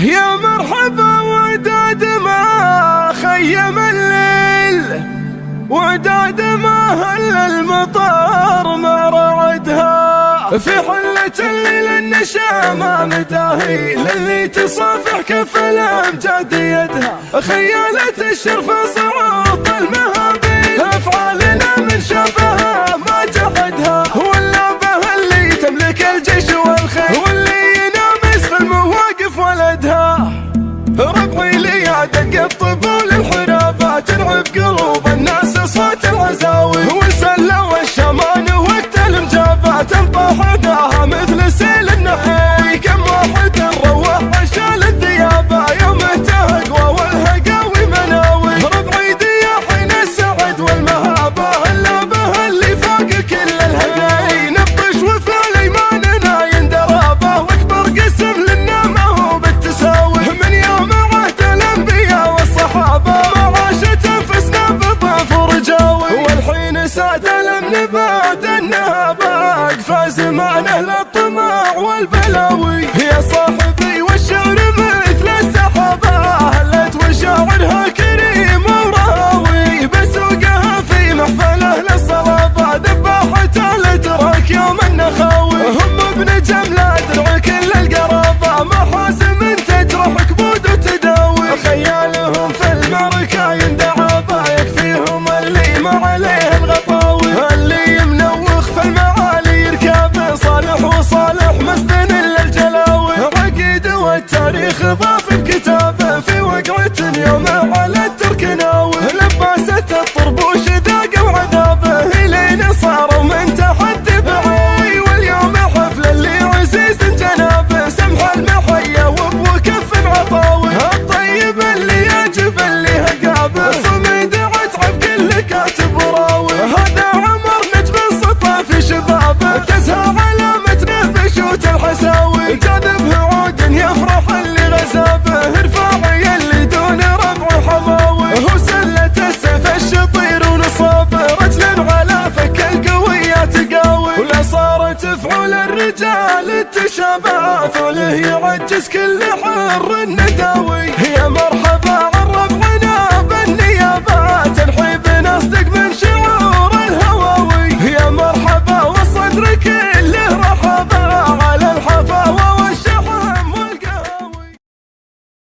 يا مرحبا وداد ما خيم الليل، وداد ما هل المطار ما رعدها، في حلة الليل النشامة مداهي للي تصافح كف الأمجاد يدها، خيالة الشرف صعود المهابيل، أفعالنا من شافها ما جحدها، واللعبة اللي تملك الجيش والخيل، واللي ينامس في المواقف ولدها، ربعي لي دق الطبول الحرابات ترعب قلوب الناس صوت العزاوي، والسلة والشمان وقت المجابات انطحناها مثل سيل النحوي، كم واحد روح عشان الذيابة يومه تهقوى والهقاوي مناوي، ربعي دياحين السعد والمهابة اللعبة اللي فوق كل الهقاي، نبطش وفعل ايماننا يندرابه، واكبر قسم لنا ما هو بالتساوي، من يوم عهد الانبياء والصحابة ما عاشت انفسنا بضعف ورجاوي، والحين ساد الامن بعد النهابات فاز معنا للطمع والبلاوي، يا صاحبي والشعر مثل السحابة هلت وشاعرها كريم وراوي، بسوقها في محفله للصلابة ذباحة الاتراك يوم النخاوي، هم ابن جملة درع كل القرابة محاسم تجرح كبود وتداوي، خيالهم في المعركة يندعابة يكفيهم اللي ما عليه الغطاوي، اللي منوخ في المعالي يركب صالح وصالح مسدن للجلاوي، عقيد والتاريخ ضاف بكتابه في وقعة يوم على التركناوي، لباسة الطربوش ذاق وعذابه الين صاروا من تحدي بعوي، واليوم حفل اللي عزيز جنابه سمح المحيا وابو كف عطاوي، الطيب اللي يعجب اللي هقابه صمد عتعب كل كاتب وراوي، هذا عمر نجم السطى في شبابه تزهى علامة بشوت الحساوي، جاذب عود يفرح اللي غزابه رفاعي اللي دون ربع حماوي، هو سلة السيف الشطير ونصابه رجل على فك القوية تقاوي، ولا صارت فعول الرجال التشابه فوله يعجز كل حر النداوي.